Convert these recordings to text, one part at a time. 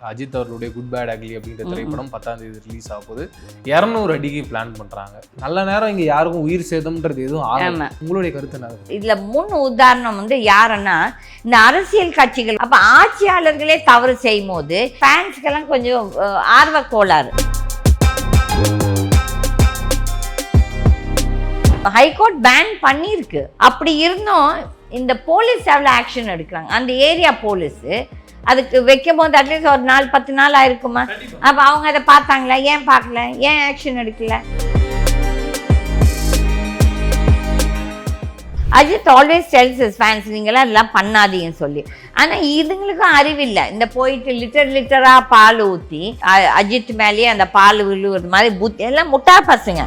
அஜித் அவர்களுடைய good bad ugly அப்படின்ற திரைப்படம் 10ஆம் தேதி ரிலீஸ் ஆக போகுது. 200 அடிக்கு பிளான் பண்றாங்க. நல்ல நேரம் இங்க யாருக்கும் உயிர் சேதம்ன்றது எதுவும் ஆகல. உங்களுடைய கருத்து என்ன? இதுல முன் உதாரணம் யாருன்னா இந்த அரசியல் கட்சிகள். அப்ப ஆட்சியாளர்களே தவறு செய்யும் போது ஃபேன்ஸ்க்கெல்லாம் கொஞ்சம் ஆர்வ கோளாறு. ஹைகோர்ட் பேன் பண்ணிருக்கு. அப்படி இருந்தும் இந்த போலீஸ் எவ்வளோ ஆக்ஷன் எடுக்கிறாங்க. அந்த ஏரியா போலீஸ் அதுக்கு வைக்கும் போது அட்லீஸ்ட் ஒரு 10 நாள் ஆயிருக்குமா? அப்போ அவங்க அதை பார்த்தாங்களா? ஏன் பார்க்கல? ஏன் ஆக்ஷன் எடுக்கல? அஜித் ஆல்வேஸ் டெல்ஸ் ஹிஸ் ஃபேன்ஸ் நீங்களாம் இதெல்லாம் பண்ணாதீங்கன்னு சொல்லி. ஆனால் இதுங்களுக்கும் அறிவில்லை. இந்த போயிட்டு லிட்டராக பால் ஊற்றி அஜித் மேலேயே அந்த பால் விழுவுறது மாதிரி எல்லாம் முட்டா பசங்க.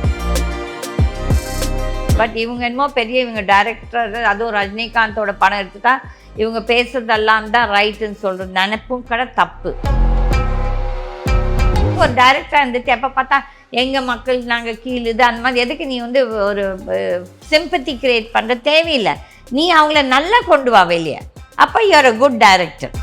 பட் இவங்க என்னமோ பெரிய இவங்க டைரக்டர், அதுவும் ரஜினிகாந்தோட படம் எடுத்துட்டா இவங்க பேசுறதெல்லாம் தான் ரைட்டுன்னு சொல்றது நினைப்பும் கூட தப்பு. ஒரு டைரக்டராக இருந்துட்டு எப்போ பார்த்தா எங்க மக்கள் நாங்கள் கீழுது அந்த மாதிரி எதுக்கு நீ ஒரு சிம்பத்தி கிரியேட் பண்ற தேவையில்லை. நீ அவங்கள நல்லா கொண்டு வா வெளியே. அப்போ you are a good director.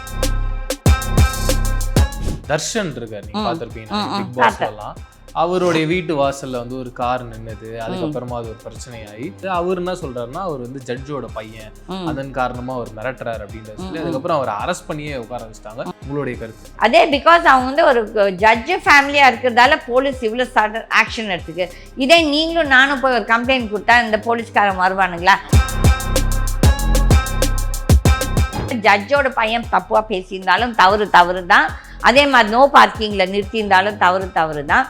Darshan இருக்கார், நீங்க பார்த்திருப்பீங்க பிக் பாஸ்ல எல்லாம். அவருடைய வீட்டு வாசல்ல ஒரு கார் நின்னுது. அதுக்கப்புறமா அது ஒரு பிரச்சனையாயி அவர் என்ன சொல்றாருன்னா அவர் ஜட்ஜோட பையன், அதன் காரணமா அவர் மிரட்டுறாரு அப்படின்னு சொல்லி அதுக்கப்புறம் அவர் அரெஸ்ட் பண்ணியே உட்கார வச்சுட்டாங்க. உங்களுடைய கருத்து? அதே பிகாஸ் அவங்க ஒரு ஜட்ஜ் ஃபேமிலியா இருக்கிறதால போலீஸ் இவ்வளவு சடன் ஆக்ஷன் எடுத்துக்கு. இதே நீங்களும் நானும் போய் ஒரு கம்ப்ளைண்ட் கொடுத்தா இந்த போலீஸ்காரன் வருவானுங்களா? ஜட்ஜோட பையன் தப்பா பேசியிருந்தாலும் தவறு தான். அதே மாதிரி நோ பார்க்கிங்ல நிறுத்தியிருந்தாலும் தவறு தான்.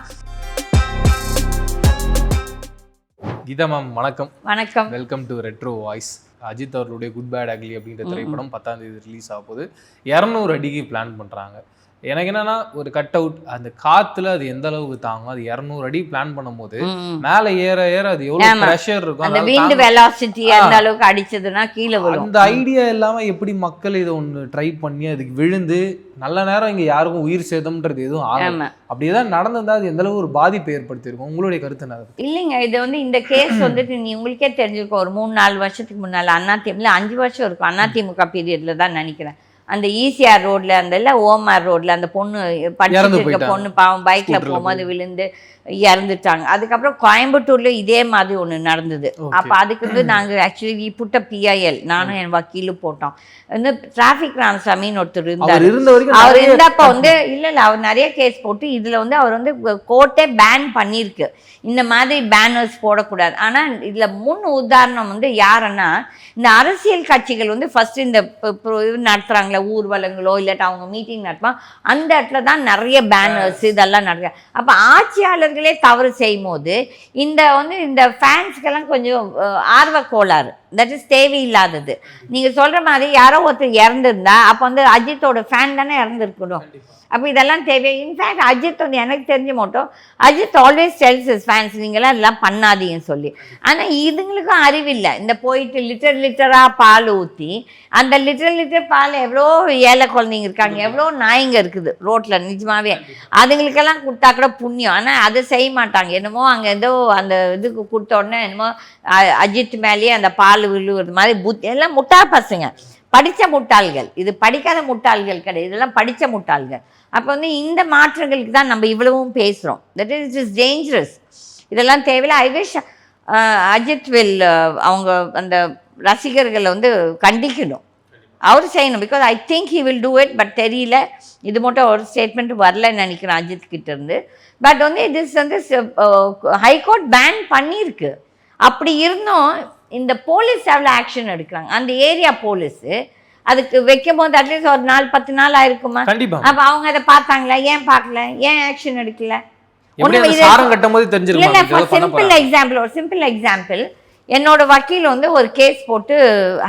கீதா மேம் வணக்கம். வணக்கம். Welcome to retro voice. Ajith அவர்களுடைய குட் பேட் அக்லி அப்படின்ற திரைப்படம் 10ஆம் தேதி ரிலீஸ் ஆக போகுது. 200 அடிக்கு பிளான் பண்றாங்க. எனக்கு என்னன்னா ஒரு கட் அவுட் அந்த காத்துல அது எந்த அளவுக்கு தாங்கும். அது 200 அடி பிளான் பண்ணும் போது மேல ஏற அது எவ்வளவு பிரஷர் இருக்கும். அந்த விண்ட் வெலாசிட்டி அந்த அளவுக்கு அடிச்சதுன்னா கீழே விழும். அந்த ஐடியா இல்லாம எப்படி மக்கள் இதை ட்ரை பண்ணி அதுக்கு விழுந்து நல்ல நேரம் இங்க யாருக்கும் உயிர் சேதம்ன்றது எதுவும் ஆகல. அப்படியேதான் நடந்திருந்தா அது எந்த அளவு ஒரு பாதிப்பு ஏற்படுத்திருக்கும். உங்களுடைய கருத்து என்ன? இல்லைங்க, இது இந்த கேஸ் நீ உங்களுக்கே தெரிஞ்சிருக்கும். ஒரு 3-4 வருஷத்துக்கு முன்னால அதிமுக 5 வருஷம் இருக்கும். அதிமுக பீரியட்ல தான் நினைக்கிறேன். அந்த ஈசிஆர் ரோட்ல அந்த ஓமார் ரோட்ல அந்த பொண்ணு படிச்சுட்டு இருக்க பொண்ணு பாவம் பைக்ல போகும்போது விழுந்து இறந்துட்டாங்க. அதுக்கப்புறம் கோயம்புத்தூர்ல இதே மாதிரி ஒண்ணு நடந்தது. அப்ப அதுக்கு நாங்க ஆக்சுவலி புட்ட PIL நானும் என் வக்கீலும் போட்டோம். டிராபிக் ராமசாமின்னு ஒருத்தர் இருந்தாரு. அவர் இருந்தப்ப இல்ல அவர் நிறைய கேஸ் போட்டு இதுல அவர் கோர்ட்டே பேன் பண்ணிருக்கு. இந்த மாதிரி பேனர்ஸ் போடக்கூடாது. ஆனா இதுல முன் உதாரணம் யாருன்னா இந்த அரசியல் கட்சிகள் ஃபர்ஸ்ட் இந்த நடத்துறாங்களே ஊர்வலங்களோ இல்லாட்ட அவங்க மீட்டிங் நடத்துவாங்க, அந்த இடத்துல தான் நிறைய பேனர்ஸ் இதெல்லாம் நடக்க. அப்ப ஆட்சியாளர்களே தவறு செய்யும் போது இந்த ஃபேன்ஸ்க்கெல்லாம் கொஞ்சம் ஆர்வ கோளாறு. தட் இஸ் தேவையில்லாதது. நீங்க சொல்ற மாதிரி யாரோ ஒருத்தர் இறந்துருந்தா அப்ப அஜித்தோட ஃபேன் தானே இறந்துருக்கணும். அப்போ இதெல்லாம் தேவை. இன்ஃபேக்ட் அஜித் எனக்கு தெரிஞ்ச மட்டும் அஜித் ஆல்வேஸ் டெல்ஸ் ஹிஸ் ஃபேன்ஸ் நீங்களாம் இதெல்லாம் பண்ணாதீங்கன்னு சொல்லி. ஆனால் இதுங்களுக்கும் அறிவில்லை. இந்த போயிட்டு லிட்டராக பால் ஊற்றி அந்த லிட்டர் பால் எவ்வளோ ஏழை குழந்தைங்க இருக்காங்க, எவ்வளோ நாய்ங்க இருக்குது ரோட்டில் நிஜமாவே. அதுங்களுக்கெல்லாம் கொடுத்தா கூட புண்ணியம். ஆனால் அதை செய்ய மாட்டாங்க. என்னமோ அங்கே ஏதோ அந்த இதுக்கு கொடுத்த உடனே என்னமோ அஜித் மேலேயே அந்த பால் விழுவுறது மாதிரி எல்லாம் முட்டா பசங்க, படித்த முட்டாள்கள். இது படிக்காத முட்டாள்கள் கிடையாது, இதெல்லாம் படித்த முட்டாள்கள். அப்போ இந்த மாற்றங்களுக்கு தான் நம்ம இவ்வளவும் பேசுகிறோம். That is dangerous. இதெல்லாம் தேவையில்லை. ஐ விஷ் அஜித் வில் அவங்க அந்த ரசிகர்களை கண்டிக்கணும். அவர் செய்யணும். Because I think he will do it. But தெரியல, இது மட்டும் ஒரு ஸ்டேட்மெண்ட் வரலன்னு நினைக்கிறேன் அஜித் கிட்ட இருந்து. பட் இது ஹைகோர்ட் பேன் பண்ணியிருக்கு. அப்படி இருந்தும் இந்த போலீஸ் எவ்வளோ ஆக்ஷன் எடுக்கிறாங்க. அந்த ஏரியா போலீஸ் அதுக்கு வைக்கும் போது அட்லீஸ்ட் ஒரு 10 நாள் ஆயிருக்குமா? அப்ப அவங்க அதை பார்த்தாங்களா? ஏன் பார்க்கல? ஏன் ஆக்ஷன் எடுக்கல? சிம்பிள் எக்ஸாம்பிள் என்னோட வக்கீல் ஒரு கேஸ் போட்டு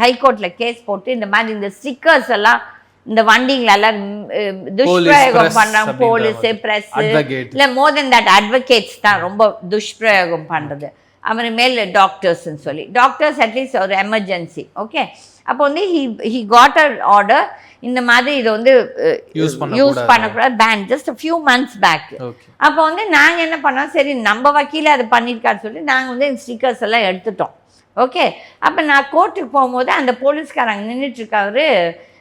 ஹைகோர்ட்ல கேஸ் போட்டு இந்த மாதிரி இந்த ஸ்டிக்கர்ஸ் எல்லாம் இந்த வண்டிங்களெல்லாம் துஷ்பிரயோகம் பண்றாங்க. போலீஸ், பிரஸ், இல்ல மோர் தென் தட் அட்வொகேட்ஸ் தான் ரொம்ப துஷ்பிரயோகம் பண்றது. அவர் மேல் டாக்டர்ஸ்ன்னு சொல்லி டாக்டர்ஸ் அட்லீஸ்ட் ஒரு எமர்ஜென்சி. ஓகே, அப்போ ஹி காட் அ ஆர்டர் இந்த மாதிரி இது யூஸ் பண்ணக்கூடாது, ban just a few months back. அப்போ நாங்கள் என்ன பண்ணோம், சரி நம்ம வக்கீல அதை பண்ணியிருக்காரு சொல்லி நாங்கள் ஸ்டிக்கர்ஸ் எல்லாம் எடுத்துட்டோம். ஓகே, அப்போ நான் கோர்ட்டுக்கு போகும்போது அந்த போலீஸ்காரங்க நின்றுட்டுருக்காரு.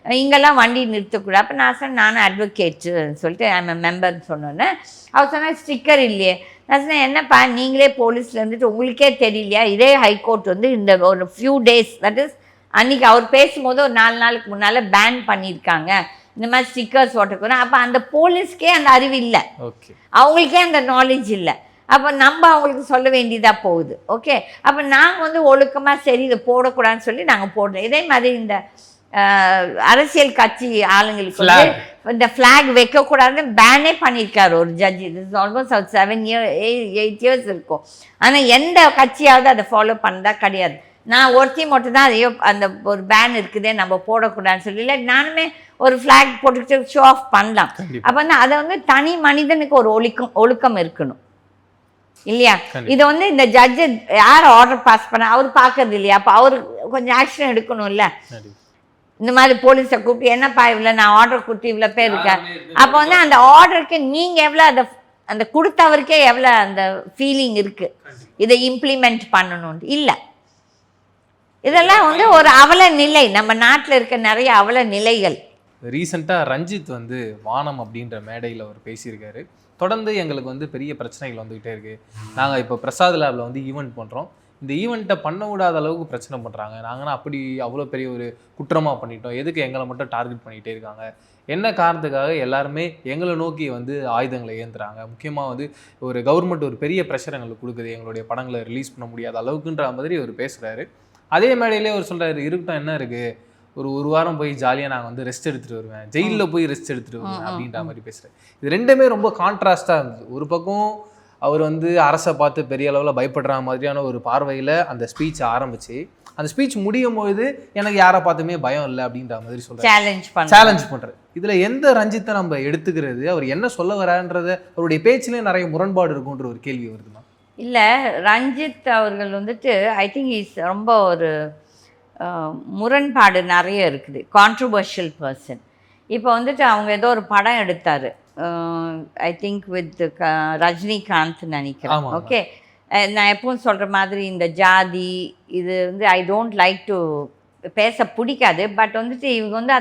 இங்கெல்லாம் வண்டி நிறுத்தக்கூடாது. அப்போ நான் சொன்னேன் நானும் அட்வொகேட்டுன்னு சொல்லிட்டு ஐம் மெம்பர்னு சொன்னோன்னே அவர் சொன்னால் ஸ்டிக்கர் இல்லையே. நான் சொன்னேன் என்னப்பா நீங்களே போலீஸில் இருந்துட்டு உங்களுக்கே தெரியலையா, இதே ஹைகோர்ட் வந்து இந்த ஒரு ஃபியூ டேஸ் தட் இஸ் அன்றைக்கி அவர் பேசும்போது ஒரு 4 நாளுக்கு முன்னால் பேன் பண்ணியிருக்காங்க இந்த மாதிரி ஸ்டிக்கர்ஸ் ஓட்டக்கூடாது. அப்போ அந்த போலீஸ்க்கே அந்த அறிவு இல்லை, அவங்களுக்கே அந்த நாலேஜ் இல்லை. அப்போ நம்ம அவங்களுக்கு சொல்ல வேண்டியதாக போகுது. ஓகே, அப்போ நாங்கள் வந்து ஒழுக்கமாக சரி இதை போடக்கூடாதுன்னு சொல்லி நாங்கள் போடுறோம். இதே மாதிரி இந்த அரசியல் கட்சி ஆளுங்களுக்கு வந்து இந்த ஃப்ளாக் வைக்கக்கூடாதுன்னு பேனே பண்ணியிருக்காரு ஒரு ஜட்ஜி. இது ஆல்மோஸ்ட் 8 இயர்ஸ் இருக்கும். ஆனால் எந்த கட்சியாவது அதை ஃபாலோ பண்ணதா கிடையாது. நான் ஒருத்தி மட்டும் தான் அதையோ அந்த ஒரு பேன் இருக்குதே நம்ம போடக்கூடாதுன்னு சொல்லி, இல்லை நானுமே ஒரு ஃப்ளாக் போட்டுக்கிட்டு ஷோ ஆஃப் பண்ணலாம். அப்போ வந்து அதை வந்து தனி மனிதனுக்கு ஒரு ஒழுக்கம் இருக்கணும் இல்லையா? இதை வந்து இந்த ஜட்ஜு யார் ஆர்டர் பாஸ் பண்ண அவர் பார்க்கறது இல்லையா? அப்போ அவர் கொஞ்சம் ஆக்ஷன் எடுக்கணும்ல. இந்த மாதிரி போலீஸை கூப்பிட்டு என்னப்பா இவ்வளோ நான் ஆர்டர் கொடுத்து இவ்வளோ பேர் இருக்கேன். அப்போ வந்து அந்த ஆர்டருக்கு நீங்கள் எவ்வளோ அந்த கொடுத்தவருக்கே எவ்வளோ அந்த ஃபீலிங் இருக்குது இதை இம்ப்ளிமெண்ட் பண்ணணும்னு இல்லை. இதெல்லாம் வந்து ஒரு அவல நிலை, நம்ம நாட்டில் இருக்க நிறைய அவல நிலைகள். ரீசெண்டாக ரஞ்சித் வந்து வானம் அப்படின்ற மேடையில் அவர் பேசியிருக்காரு. தொடர்ந்து எங்களுக்கு வந்து பெரிய பிரச்சனைகள் வந்துக்கிட்டே இருக்குது. நாங்கள் இப்போ பிரசாத் லேபில் வந்து ஈவெண்ட் பண்ணுறோம், இந்த ஈவெண்ட்டை பண்ண விடாத அளவுக்கு பிரச்சனை பண்ணுறாங்க. நாங்கன்னா அப்படி அவ்வளோ பெரிய ஒரு குற்றமாக பண்ணிட்டோம், எதுக்கு எங்களை மட்டும் டார்கெட் பண்ணிகிட்டே இருக்காங்க, என்ன காரணத்துக்காக எல்லாருமே எங்களை நோக்கி வந்து ஆயுதங்களை ஏந்துறாங்க. முக்கியமாக வந்து ஒரு கவர்மெண்ட் ஒரு பெரிய ப்ரெஷர் எங்களுக்கு கொடுக்குது, எங்களுடைய படங்களை ரிலீஸ் பண்ண முடியாத அளவுக்குன்ற மாதிரி அவர் பேசுகிறாரு. அதே மேடையிலே அவர் சொல்கிறாரு இருக்கட்டும் என்ன இருக்குது, ஒரு வாரம் போய் ஜாலியாக நாங்கள் வந்து ரெஸ்ட் எடுத்துகிட்டு வருவேன், ஜெயிலில் போய் ரெஸ்ட் எடுத்துகிட்டு வருவேன் அப்படின்ற மாதிரி பேசுகிறேன். இது ரெண்டுமே ரொம்ப கான்ட்ராஸ்டாக இருந்தது. ஒரு பக்கம் அவர் வந்து அரசை பார்த்து பெரிய அளவில் பயப்படுற மாதிரியான ஒரு பார்வையில் அந்த ஸ்பீச் ஆரம்பிச்சு அந்த ஸ்பீச் முடியும் போது எனக்கு யாரை பார்த்துமே பயம் இல்லை அப்படின்ற மாதிரி சொல்கிறார், சேலஞ்ச் பண்ணுறாரு. இதில் எந்த ரஞ்சித்தை நம்ம எடுத்துக்கிறது, அவர் என்ன சொல்ல வரான்றத அவருடைய பேச்சிலே நிறைய முரண்பாடு இருக்குன்ற ஒரு கேள்வி வருதுமா? இல்லை, ரஞ்சித் அவர்கள் வந்துட்டு ஐ திங்க் இஸ் ரொம்ப ஒரு முரண்பாடு நிறைய இருக்குது, கான்ட்ரவர்ஷியல் பர்சன். இப்போ வந்துட்டு அவங்க ஏதோ ஒரு படம் எடுத்தார், ஐ திங்க் வித் ரஜினிகாந்த் நினைக்கிறேன். ஓகே, நான் எப்பவும் சொல்கிற மாதிரி இந்த ஜாதி இது வந்து ஐ டோன்ட் லைக் டு பேச பிடிக்காது. பட் வந்துட்டு இவங்க வந்து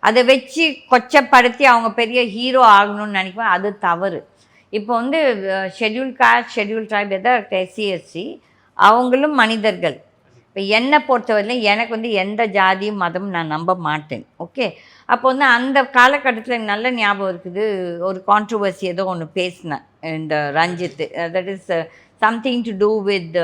அதை வச்சு கொச்சப்படுத்தி அவங்க பெரிய ஹீரோ ஆகணும்னு நினைப்பேன், அது தவறு. இப்போ வந்து ஷெட்யூல் காஸ்ட், ஷெட்யூல் ட்ரைப் எதாவது எஸ்சி அவங்களும் மனிதர்கள். இப்போ என்னை பொறுத்தவரையிலும் எனக்கு வந்து எந்த ஜாதியும் மதமும் நான் நம்ப மாட்டேன். ஓகே, அப்போ வந்து அந்த காலகட்டத்தில் எனக்கு நல்ல ஞாபகம் இருக்குது, ஒரு கான்ட்ரவர்சி ஏதோ ஒன்று பேசினேன் இந்த Ranjith, that is something to do with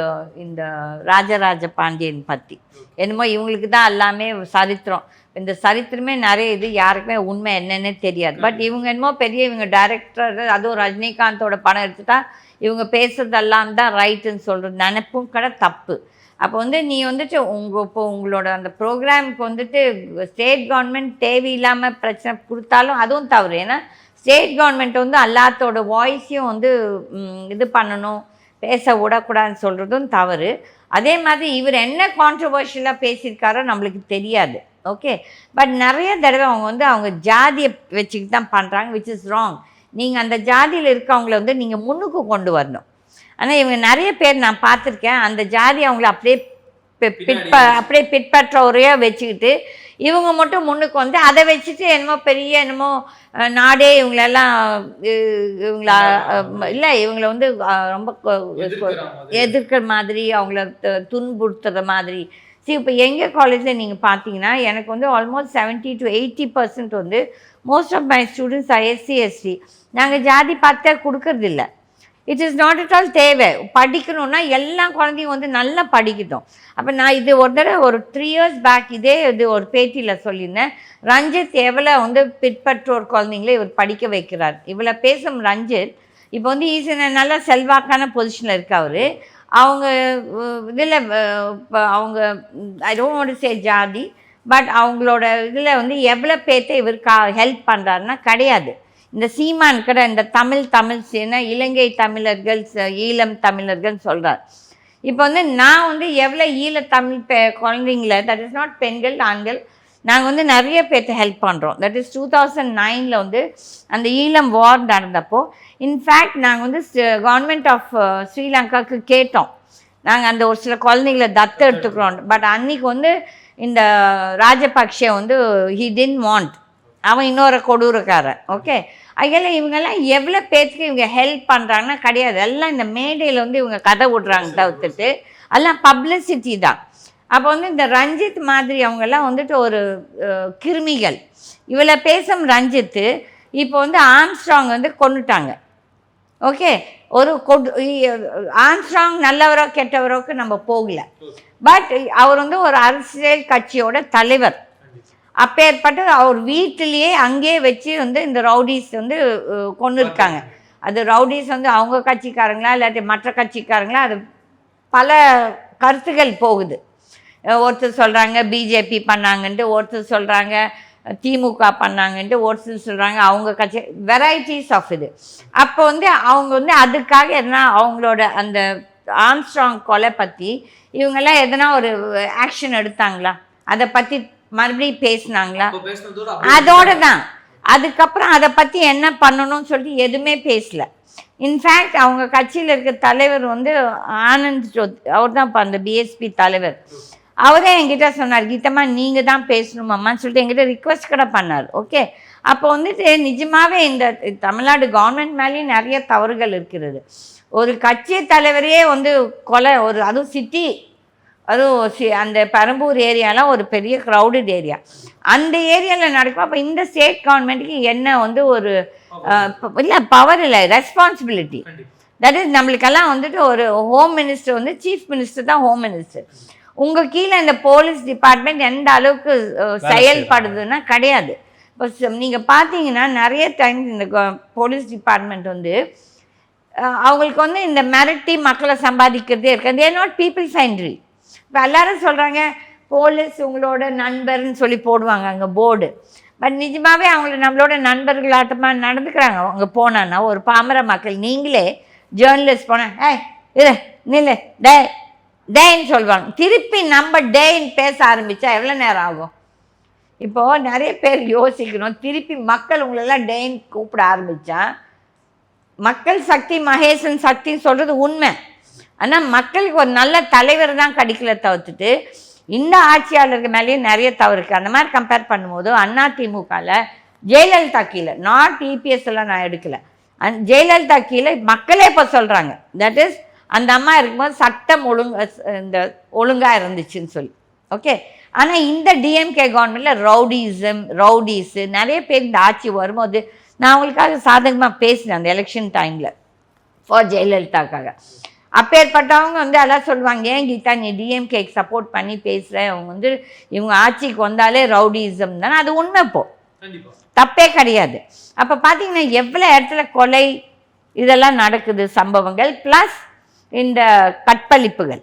இந்த ராஜராஜ பாண்டியன் பற்றி. என்னமோ இவங்களுக்கு தான் எல்லாமே சரித்திரம், இந்த சரித்திரமே நிறைய இது யாருக்குமே உண்மை என்னன்னே தெரியாது. பட் இவங்க என்னமோ பெரிய இவங்க டைரக்டர், அதுவும் ரஜினிகாந்தோட படம் எடுத்துட்டா இவங்க பேசுறதெல்லாம் தான் ரைட்டுன்னு சொல்கிறது நினைப்பும் கூட தப்பு. அப்போ வந்து நீ வந்துட்டு இப்போ உங்களோட அந்த ப்ரோக்ராமுக்கு வந்துட்டு ஸ்டேட் கவர்மெண்ட் தேவையில்லாமல் பிரச்சனை கொடுத்தாலும் அதுவும் தவறு. ஏன்னா ஸ்டேட் கவர்மெண்ட் வந்து எல்லாத்தோட வாய்ஸையும் வந்து இது பண்ணணும், பேச விடக்கூடாதுன்னு சொல்கிறதும் தவறு. அதே மாதிரி இவர் என்ன கான்ட்ரவர்ஷியலாக பேசியிருக்காரோ நம்மளுக்கு தெரியாது. ஓகே, பட் நிறைய தடவை அவங்க வந்து அவங்க ஜாதியை வச்சுக்கிட்டு தான் பண்ணுறாங்க, விச் இஸ் ராங். நீங்கள் அந்த ஜாதியில் இருக்கவங்கள வந்து நீங்கள் முன்னுக்கு கொண்டு வரணும். ஆனால் இவங்க நிறைய பேர் நான் பார்த்துருக்கேன், அந்த ஜாதி அவங்கள அப்படியே பின்பற்றவரையாக வச்சுக்கிட்டு இவங்க மட்டும் முன்னுக்கு வந்து அதை வச்சுட்டு என்னமோ பெரிய என்னமோ நாடே இவங்களெல்லாம் இல்லை இவங்கள வந்து ரொம்ப எதிர்க்கிற மாதிரி, அவங்கள துன்புறுத்துற மாதிரி. சரி, இப்போ எங்கள் காலேஜில் நீங்கள் பார்த்தீங்கன்னா எனக்கு வந்து ஆல்மோஸ்ட் 70 to 80% வந்து most of my students SC ST. நாங்கள் ஜாதி பார்த்தா கொடுக்கறதில்ல. It is not at all தேவை. படிக்கணும்னா எல்லா குழந்தையும் வந்து நல்லா படிக்கட்டும். அப்போ நான் இது ஒரு தடவை ஒரு 3 years பேக் இது ஒரு பேட்டியில் சொல்லியிருந்தேன், ரஞ்சித் எவ்வளோ வந்து பிற்பற்றோர் குழந்தைங்களே இவர் படிக்க வைக்கிறார். இவ்வளோ பேசும் ரஞ்சித் இப்போ வந்து நல்ல செல்வாக்கான பொசிஷனில் இருக்க அவர். அவங்க இதில் அவங்க I don't want to say ஜாதி, பட் அவங்களோட இதில் வந்து எவ்வளோ பேர்த்தை இவருக்கு ஹெல்ப் பண்ணுறாருன்னா கிடையாது. இந்த சீமான் கடை இந்த தமிழ் சேனா இலங்கை தமிழர்கள் ஈழம் தமிழர்கள் சொல்கிறார். இப்போ வந்து நான் வந்து எவ்வளோ ஈழத்தமிழ் குழந்தைங்கள, தட் இஸ் நாட் பெண்கள் ஆண்கள், நாங்கள் வந்து நிறைய பேர்த்த ஹெல்ப் பண்ணுறோம். தட் இஸ் 2009 வந்து அந்த ஈழம் வார் நடந்தப்போ இன்ஃபேக்ட் நாங்கள் வந்து கவர்மெண்ட் ஆஃப் ஸ்ரீலங்காவுக்கு கேட்டோம், நாங்கள் அந்த ஒரு சில குழந்தைங்கள தத்து எடுத்துக்கிறோம். பட் அன்றைக்கி வந்து இந்த ராஜபக்ஷே வந்து ஹி டிட் வாண்ட், அவன் இன்னொரு கொடூரக்காரன். ஓகே, அதனால இவங்கெல்லாம் எவ்வளோ பேருக்கு இவங்க ஹெல்ப் பண்ணுறாங்கன்னா கிடையாது. எல்லாம் இந்த மேடையில் வந்து இவங்க கதை விட்றாங்க தவிர்த்துட்டு எல்லாம் பப்ளிசிட்டி தான். அப்போ வந்து இந்த ரஞ்சித் மாதிரி அவங்கெல்லாம் வந்துட்டு ஒரு கிருமிகள். இவளை பேசும் ரஞ்சித்து இப்போ வந்து ஆம்ஸ்ட்ராங் வந்து கொண்டுட்டாங்க. ஓகே, ஒரு ஆம்ஸ்ட்ராங் நல்லவரோ கெட்டவரோக்கு நம்ம போகல, பட் அவர் வந்து ஒரு அரசியல் கட்சியோட தலைவர். அப்பேற்பட்டு அவர் வீட்டிலேயே அங்கேயே வச்சு வந்து இந்த ரவுடிஸ் வந்து கொண்டு இருக்காங்க. அது ரவுடிஸ் வந்து அவங்க கட்சிக்காரங்களா இல்லாட்டி மற்ற கட்சிக்காரங்களா, அது பல கருத்துக்கள் போகுது. ஒருத்தர் சொல்கிறாங்க பிஜேபி பண்ணாங்கன்ட்டு, ஒருத்தர் சொல்கிறாங்க திமுக பண்ணாங்கன்ட்டு, ஒருத்தர் சொல்கிறாங்க அவங்க கட்சி, வெரைட்டிஸ் ஆஃப் இது. அப்போ வந்து அவங்க வந்து அதுக்காக எதனா அவங்களோட அந்த ஆம்ஸ்ட்ராங் கொலை பற்றி இவங்கெல்லாம் எதனா ஒரு ஆக்ஷன் எடுத்தாங்களா, அதை பற்றி மறுபடியும் பேசினாங்களா? அதோட தான். அதுக்கப்புறம் அதை பற்றி என்ன பண்ணணும்னு சொல்லிட்டு எதுவுமே பேசல. இன்ஃபேக்ட் அவங்க கட்சியில் இருக்க தலைவர் வந்து ஆனந்த் ஜோத், அவர் தான் இப்போ அந்த பிஎஸ்பி தலைவர், அவரே என்கிட்ட சொன்னார், கீதம்மா நீங்கள் தான் பேசணுமாம்மான்னு சொல்லிட்டு என்கிட்ட ரிக்வெஸ்ட் கூட பண்ணார். ஓகே, அப்போ வந்துட்டு நிஜமாகவே இந்த தமிழ்நாடு கவர்மெண்ட் மேலேயும் நிறைய தவறுகள் இருக்கிறது. ஒரு கட்சி தலைவரையே வந்து கொலை, ஒரு அதுவும் சிட்டி, அதுவும் அந்த பெரம்பூர் ஏரியாலாம் ஒரு பெரிய க்ரௌடட் ஏரியா, அந்த ஏரியாவில் நடக்கும். அப்போ இந்த ஸ்டேட் கவர்மெண்ட்டுக்கு என்ன வந்து ஒரு இல்லை பவர் இல்லை, ரெஸ்பான்சிபிலிட்டி. தட் இஸ் நம்மளுக்கெல்லாம் வந்துட்டு ஒரு ஹோம் மினிஸ்டர் வந்து சீஃப் மினிஸ்டர் தான் ஹோம் மினிஸ்டர். உங்கள் கீழே இந்த போலீஸ் டிபார்ட்மெண்ட் எந்த அளவுக்கு செயல்படுதுன்னா கிடையாது. இப்போ நீங்கள் பார்த்தீங்கன்னா நிறைய டைம் இந்த போலீஸ் டிபார்ட்மெண்ட் வந்து அவங்களுக்கு வந்து இந்த மிரட்டி மக்களை சம்பாதிக்கிறதே இருக்குது. தேர் நாட் பீப்புள் ஃப்ரெண்ட்லி. இப்போ எல்லாரும் சொல்கிறாங்க போலீஸ் உங்களோட நண்பர்னு சொல்லி போடுவாங்க அங்கே போர்டு, பட் நிஜமாகவே அவங்கள நம்மளோட நண்பர்களாட்டமாக நடந்துக்கிறாங்க. அவங்க போனான்னா ஒரு பாமர மக்கள், நீங்களே ஜேர்னலிஸ்ட் போனால் இரு நில்லு டேன்னு சொல்லுவாங்க, திருப்பி நம்ம டேன்னு பேச ஆரம்பித்தா எவ்வளோ நேரம் ஆகும்? இப்போது நிறைய பேர் யோசிக்கணும், திருப்பி மக்கள் உங்களெல்லாம் டேன்னு கூப்பிட ஆரம்பித்தா, மக்கள் சக்தி மகேசன் சக்தின்னு சொல்கிறது உண்மை. ஆனால் மக்களுக்கு ஒரு நல்ல தலைவர் தான் கிடைக்கல தவிர்த்துட்டு இந்த ஆட்சியாளருக்கு மேலேயும் நிறைய தவறு இருக்குது. அந்த மாதிரி கம்பேர் பண்ணும்போது அதிமுகவில் ஜெயலலிதா கீழே, நாட் இபிஎஸ் எல்லாம் நான் எடுக்கலை, ஜெயலலிதா கீழே மக்களே இப்போ சொல்கிறாங்க தட் இஸ் அந்த அம்மா இருக்கும்போது சட்டம் ஒழுங்காக இருந்துச்சுன்னு சொல்லி. ஓகே, ஆனால் இந்த டிஎம்கே கவர்மெண்ட்டில் ரவுடிஸு நிறைய பேர் இந்த ஆட்சி வரும்போது, நான் அவங்களுக்காக சாதகமாக பேசினேன் அந்த எலெக்ஷன் டைமில் ஃபார் ஜெயலலிதாக்காக. அப்பேற்பட்டவங்க வந்து எல்லாம் சொல்லுவாங்க, ஏன் கீதா நீ டிஎம்கேக்கு சப்போர்ட் பண்ணி பேசுகிற, அவங்க வந்து இவங்க ஆட்சிக்கு வந்தாலே ரவுடிசம் தானே. அது உண்மை, இப்போ தப்பே கிடையாது. அப்போ பார்த்தீங்கன்னா எவ்வளோ இடத்துல கொலை இதெல்லாம் நடக்குது சம்பவங்கள், ப்ளஸ் இந்த கற்பழிப்புகள்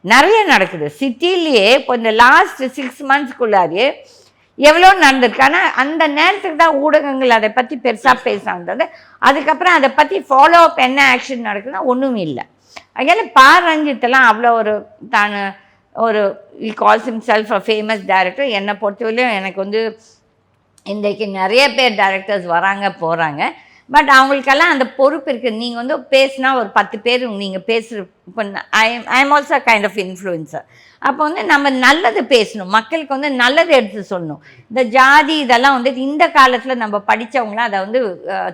நிறைய நடக்குது சிட்டிலேயே. இப்போ இந்த லாஸ்ட் 6 monthsக்குள்ளாரியே எவ்வளோ நடந்திருக்கு. ஆனால் அந்த நேரத்துக்கு தான் ஊடகங்கள் அதை பற்றி பெருசாக பேசுகிறாங்க. அதுக்கப்புறம் அதை பற்றி ஃபாலோ அப் என்ன ஆக்ஷன் நடக்குதுன்னா ஒன்றும் இல்லை. அதனால் ரஞ்சித்தெல்லாம் அவ்வளோ ஒரு ஒரு கால்ஸ் ஹிம்செல்ஃப் அ ஃபேமஸ் டைரக்டர். என்னை பொறுத்தவரையிலும் எனக்கு வந்து இன்றைக்கு நிறைய பேர் டைரக்டர்ஸ் வராங்க போகிறாங்க, பட் அவங்களுக்கெல்லாம் அந்த பொறுப்பு இருக்குது. நீங்கள் வந்து பேசுனா ஒரு 10 பேர் நீங்கள் பேசுகிற, இப்போ I am also kind of influencer. அப்போ வந்து நம்ம நல்லது பேசணும், மக்களுக்கு வந்து நல்லது எடுத்து சொல்லணும். இந்த ஜாதி இதெல்லாம் வந்து இந்த காலத்தில் நம்ம படித்தவங்களாம் அதை வந்து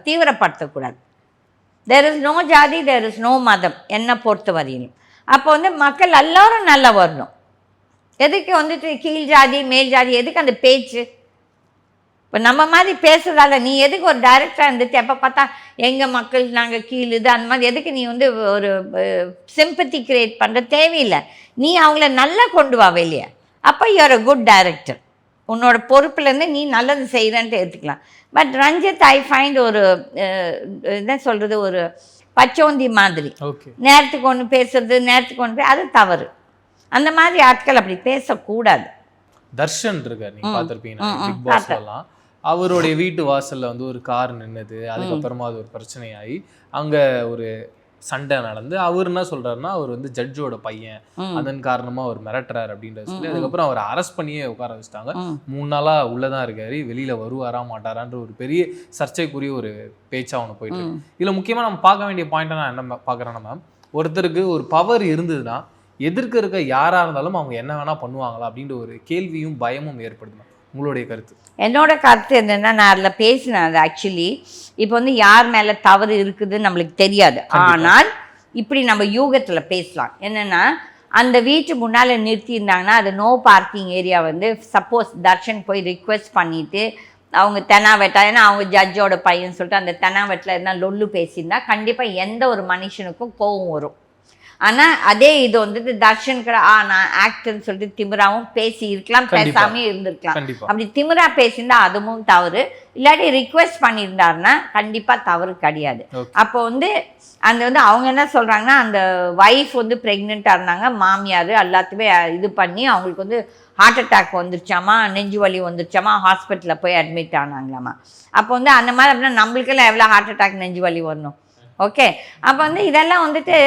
தீவிரப்படுத்தக்கூடாது. தேர் இஸ் நோ ஜாதி, தேர் இஸ் நோ மதம் என்னை பொறுத்த வரையிலும். அப்போ வந்து மக்கள் எல்லோரும் நல்லா வரணும். எதுக்கு வந்துட்டு கீழ் ஜாதி மேல் ஜாதி, எதுக்கு அந்த பேச்சு? இப்போ நம்ம மாதிரி பேசுறதால நீ எதுக்கு ஒரு டைரக்டராக இருந்துட்டு எப்போ பார்த்தா எங்கள் மக்கள் நாங்கள் கீழ் இது அந்த மாதிரி எதுக்கு நீ வந்து ஒரு சிம்பத்தி கிரியேட் பண்ணுற தேவையில்லை. நீ அவங்கள நல்லா கொண்டு வா வெளியே, அப்போ யூஆர் அ குட் டைரக்டர். உன்னோட பொறுப்புலேருந்து நீ நல்லது செய்கிறன்ட்டு எடுத்துக்கலாம். பட் ரஞ்சித் ஐ ஃபைண்ட் ஒரு என்ன சொல்கிறது, ஒரு பச்சோந்தி மாதிரி, நேரத்துக்கு ஒன்று பேசுறது நேரத்துக்கு ஒன்று அது தவறு. அந்த மாதிரி ஆட்கள் அப்படி பேசக்கூடாது. தர்ஷன் இருக்கார், நீங்க பார்த்திருப்பீங்க பிக் பாஸ்லாம், அவருடைய வீட்டு வாசல்ல வந்து ஒரு கார் நின்னது, அதுக்கப்புறமா அது ஒரு பிரச்சனையாகி அங்க ஒரு சண்டை நடந்து, அவர் என்ன சொல்றாருன்னா அவர் வந்து ஜட்ஜோட பையன், அதன் காரணமா அவர் மிரட்டுறாரு அப்படின்றது சொல்லி அதுக்கப்புறம் அவர் அரெஸ்ட் பண்ணியே உட்கார வச்சுட்டாங்க. 3 நாளா உள்ளதான் இருக்காரு, வெளியில வருவாரா மாட்டாரான்ற ஒரு பெரிய சர்ச்சைக்குரிய ஒரு பேச்சா ஒன்று போயிட்டு இருக்கு. இதுல முக்கியமா நம்ம பார்க்க வேண்டிய பாயிண்ட் நான் என்ன பார்க்குறேன்னா மேம், ஒருத்தருக்கு ஒரு பவர் இருந்ததுன்னா எதிர்க்க இருக்க யாரா இருந்தாலும் அவங்க என்ன வேணா பண்ணுவாங்களா அப்படின்ற ஒரு கேள்வியும் பயமும் ஏற்படுது. உங்களுடைய கருத்து? என்னோட கருத்து என்னன்னா, நான் அதில் பேசினேன். அது ஆக்சுவலி இப்போ வந்து யார் மேலே தவறு இருக்குதுன்னு நம்மளுக்கு தெரியாது. ஆனால் இப்படி நம்ம யூகத்தில் பேசலாம். என்னென்னா, அந்த வீட்டு முன்னால் நிறுத்தியிருந்தாங்கன்னா அது நோ பார்க்கிங் ஏரியா வந்து சப்போஸ் தர்ஷன் போய் ரிக்வெஸ்ட் பண்ணிவிட்டு அவங்க தெனாவெட்டா, ஏன்னா அவங்க ஜட்ஜோட பையன் சொல்லிட்டு அந்த தெனாவெட்டில் இருந்தால் லொல்லு பேசியிருந்தா கண்டிப்பாக எந்த ஒரு மனுஷனுக்கும் கோவம் வரும். ஆனால் அதே இது வந்துட்டு தர்ஷனுக்கு நான் ஆக்டர்னு சொல்லிட்டு திமிராவும் பேசி இருக்கலாம், பேசாமே இருந்திருக்கலாம். அப்படி திமிரா பேசியிருந்தா அதுவும் தவறு. இல்லாட்டி ரிக்வெஸ்ட் பண்ணியிருந்தாருன்னா கண்டிப்பாக தவறு கிடையாது. அப்போ வந்து அந்த வந்து அவங்க என்ன சொல்கிறாங்கன்னா, அந்த ஒய்ஃப் வந்து ப்ரெக்னெண்ட்டாக இருந்தாங்க, மாமியார் எல்லாத்தையுமே இது பண்ணி அவங்களுக்கு வந்து ஹார்ட் அட்டாக் வந்துருச்சாமா, நெஞ்சு வலி வந்துருச்சாமா, ஹாஸ்பிட்டலில் போய் அட்மிட் ஆனாங்களாமா. அப்போ வந்து அந்த மாதிரி அப்படின்னா நம்மளுக்கெல்லாம் எவ்வளோ ஹார்ட் அட்டாக் நெஞ்சு வலி வரணும்? ஓகே. அப்போ வந்து இதெல்லாம் வந்துட்டு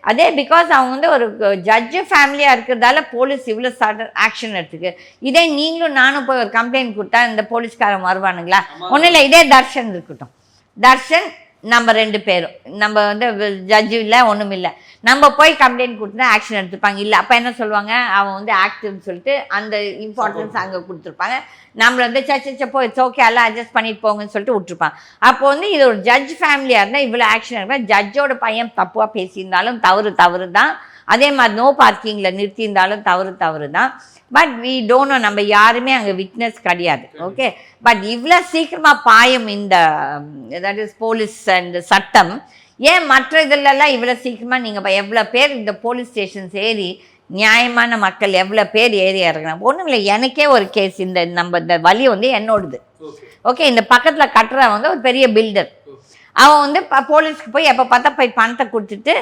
அதே பிகாஸ் அவங்க வந்து ஒரு ஜட்ஜு ஃபேமிலியாக இருக்கிறதால போலீஸ் இவ்வளோ சடன் ஆக்ஷன் எடுத்துக்கு. இதே நீங்களும் நானும் போய் ஒரு கம்ப்ளைண்ட் கொடுத்தா இந்த போலீஸ்காரன் வருவானுங்களா? ஒன்றும் இல்லை. இதே தர்ஷன் இருக்கட்டும், தர்ஷன் நம்ம 2 பேரும் நம்ம வந்து ஜட்ஜு இல்லை, ஒன்றும் இல்லை, நம்ம போய் கம்ப்ளைண்ட் கொடுத்தா ஆக்ஷன் எடுத்துருப்பாங்க. இல்லை அப்போ என்ன சொல்லுவாங்க, அவன் வந்து ஆக்டிவ்னு சொல்லிட்டு அந்த இம்பார்ட்டன்ஸ் அங்கே கொடுத்துருப்பாங்க. நம்மளை வந்து சச்சப்போ இட்ஸ் ஓகே எல்லாம் அட்ஜஸ்ட் பண்ணிட்டு போங்கன்னு சொல்லிட்டு விட்டுருப்பாங்க. அப்போ வந்து இது ஒரு ஜட்ஜ் ஃபேமிலியாக இருந்தால் இவ்வளோ ஆக்ஷன் எடுப்பாங்க. ஜட்ஜோட பையன் தப்பாக பேசியிருந்தாலும் தவறு தான். அதே மாதிரி நோ பார்க்கிங்கில் நிறுத்தியிருந்தாலும் தவறு தான். பட் வி டோன்ட் நோ, நம்ம யாருமே அங்கே விட்னஸ் கிடையாது. ஓகே. பட் இவ்வளோ சீக்கிரமாக பாயும் இந்த தட் இஸ் போலீஸ் அண்ட் சட்டம் ஏன் மற்ற இதிலெல்லாம் இவ்வளோ சீக்கிரமாக நீங்கள் எவ்வளோ பேர் இந்த போலீஸ் ஸ்டேஷன்ஸ் ஏறி நியாயமான மக்கள் எவ்வளோ பேர் ஏறி இறங்குறாங்க? ஒன்றும் இல்லை. எனக்கே ஒரு கேஸ், இந்த வழி வந்து என்னோடது. ஓகே. இந்த பக்கத்தில் கட்டுறவன் வந்து ஒரு பெரிய பில்டர். அவன் வந்து போலீஸ்க்கு போய் எப்போ பார்த்தா போய் பணத்தை கொடுத்துட்டு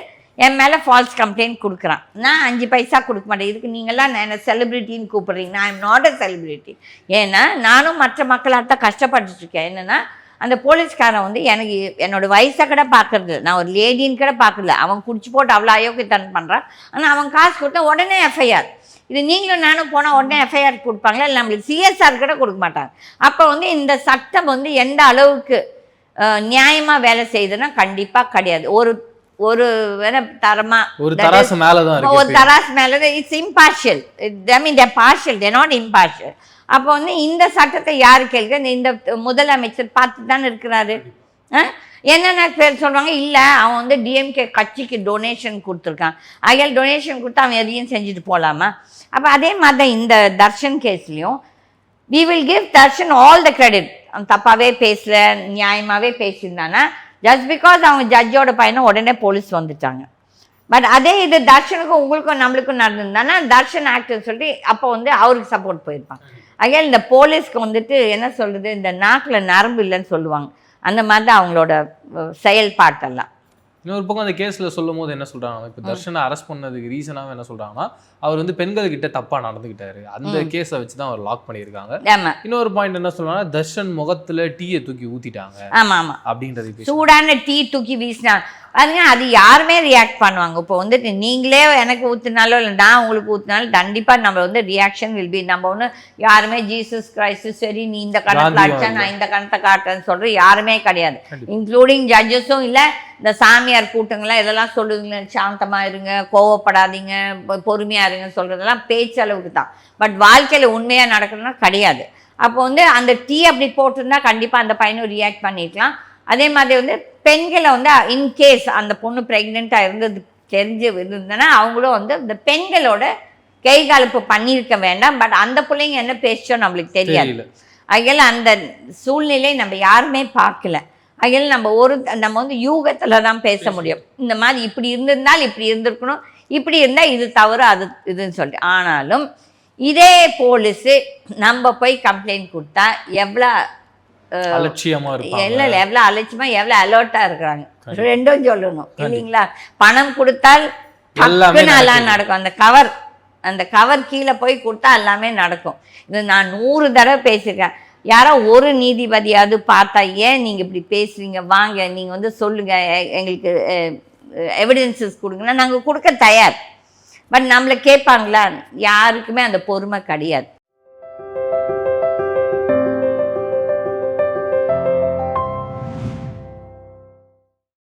என் மேலே ஃபால்ஸ் கம்ப்ளைண்ட் கொடுக்குறான். நான் 5 பைசா கொடுக்க மாட்டேன். இதுக்கு நீங்கள்லாம் என்ன செலிப்ரிட்டின்னு கூப்பிட்றீங்க? நான் ஐம் நாட் அ செலிப்ரிட்டி. ஏன்னா நானும் மற்ற மக்களாக தான் கஷ்டப்பட்டுருக்கேன். என்னென்னா அந்த போலீஸ்காரன் வந்து எனக்கு என்னோடய வயசை கூட பார்க்குறது, நான் ஒரு லேடின்னு கூட பார்க்கல. அவன் குடிச்சு போட்டு அவ்வளோ அயோக்கியத்தனம் பண்ணுறான். ஆனால் அவன் காசு கொடுத்தா உடனே எஃப்ஐஆர். இது நீங்களும் நானும் போனால் உடனே எஃப்ஐஆர் கொடுப்பாங்களா? இல்லை நம்மளுக்கு சிஎஸ்ஆர் கூட கொடுக்க மாட்டாங்க. அப்போ வந்து இந்த சட்டம் வந்து எந்த அளவுக்கு நியாயமாக வேலை செய்யுதுன்னா கண்டிப்பாக கிடையாது. ஒரு தரமா ஒரு தராசு மேல it's impartial. I mean they partial, they not impartial. அப்போ வந்து இந்த சட்டத்தை யாரு கேட்க? இந்த முதலமைச்சர் பார்த்து தானே இருக்கிறாரு. என்னென்ன பேர் சொல்றாங்க, இல்லை அவன் வந்து டிஎம்கே கட்சிக்கு டொனேஷன் கொடுத்துருக்கான், அகையால் டொனேஷன் கொடுத்து அவன் எதையும் செஞ்சுட்டு போகலாமா? அப்போ அதே மாதிரி தான் இந்த தர்ஷன் கேஸ்லையும் we will give Darshan all the credit. அவன் தப்பாகவே பேசல, நியாயமாகவே பேசியிருந்தானா ஜஸ்ட் பிகாஸ் அவங்க ஜட்ஜோட பையனை உடனே போலீஸ் வந்துட்டாங்க. பட் அதே இது தர்ஷனுக்கும் உங்களுக்கும் நம்மளுக்கும் நடந்திருந்தானா தர்ஷன் ஆக்டர் சொல்லிட்டு அப்போ வந்து அவருக்கு சப்போர்ட் போயிருப்பாங்க. அகையால் இந்த போலீஸ்க்கு வந்துட்டு என்ன சொல்கிறது, இந்த நாக்கில் நரம்பு இல்லைன்னு சொல்லுவாங்க, அந்த மாதிரி தான் அவங்களோட செயல்பாட்டெல்லாம். இன்னொரு பக்கம் அந்த கேஸில் சொல்லும் போது என்ன சொல்கிறாங்க, இப்போ தர்ஷனை அரெஸ்ட் பண்ணதுக்கு ரீசனாக என்ன சொல்கிறாங்கன்னா அவர் வந்து பெண்கள்கிட்ட தப்பாக நடந்துக்கிட்டாரு, அந்த கேஸை வச்சு தான் அவர் லாக் பண்ணியிருக்காங்க. இன்னொரு பாயிண்ட் என்ன சொல்றாங்கன்னா, தர்ஷன் முகத்தில் டீயை தூக்கி ஊற்றிட்டாங்க. ஆமாம் அப்படின்றது, சூடான டீ தூக்கி வீசினாங்க. அதுங்க அது யாருமே ரியாக்ட் பண்ணுவாங்க. இப்போ வந்துட்டு நீங்களே எனக்கு ஊற்றினாலும் இல்லை நான் உங்களுக்கு ஊற்றினாலும் கண்டிப்பாக நம்ம வந்து ரியாக்ஷன் வில் பி. நம்ம ஒன்று யாருமே ஜீசஸ் கிரைஸ்ட் சரி நீ இந்த கணத்தில் அடிச்சா நான் இந்த கணத்தை காட்டுறேன்னு சொல்கிற யாருமே கிடையாது, இன்க்ளூடிங் ஜட்ஜஸும் இல்லை. இந்த சாமியார் கூட்டங்கள்லாம் இதெல்லாம் சொல்லுவீங்க, சாந்தமாக இருங்க, கோவப்படாதீங்க, பொறுமையாக இருங்கன்னு சொல்கிறதெல்லாம் பேச்சளவுக்கு தான். பட் வாழ்க்கையில் உண்மையாக நடக்கணும்னா கிடையாது. அப்போ வந்து அந்த டீ அப்படி போட்டிருந்தா கண்டிப்பாக அந்த பையனும் ரியாக்ட் பண்ணிக்கலாம். அதே மாதிரி வந்து பெண்களை வந்து இன்கேஸ் அந்த பொண்ணு ப்ரெக்னெண்ட்டாக இருந்தது தெரிஞ்சு இருந்ததுன்னா அவங்களும் வந்து இந்த பெண்களோட கைகாலப்பு பண்ணியிருக்க வேண்டாம். பட் அந்த பிள்ளைங்க என்ன பேசிச்சோ நம்மளுக்கு தெரியாது. அகையில் அந்த சூழ்நிலை நம்ம யாருமே பார்க்கல. அகையில் நம்ம வந்து யூகத்தில் தான் பேச முடியும். இந்த மாதிரி இப்படி இருந்திருந்தால் இப்படி இருந்திருக்கணும், இப்படி இருந்தால் இது தவறு அது இதுன்னு சொல்லிட்டு. ஆனாலும் இதே போலீஸு நம்ம போய் கம்ப்ளைண்ட் கொடுத்தா எவ்வளோ அலட்சியமா இருப்பாங்க, இல்லை எவ்வளோ அலட்சியமாக எவ்வளோ அலர்ட்டாக இருக்கிறாங்க. ரெண்டும் சொல்லணும் இல்லைங்களா? பணம் கொடுத்தால் எல்லாம் நடக்கும். அந்த கவர் கீழே போய் கொடுத்தா எல்லாமே நடக்கும். இது நான் 100 தடவை பேசியிருக்கேன். யாரோ ஒரு நீதிபதியாவது பார்த்தா ஏன் நீங்கள் இப்படி பேசுறீங்க, வாங்க நீங்கள் வந்து சொல்லுங்கள், எங்களுக்கு எவிடன்சஸ் கொடுங்கன்னா நாங்கள் கொடுக்க தயார். பட் நம்மளை கேட்பாங்களா? யாருக்குமே அந்த பொறுமை கிடையாது.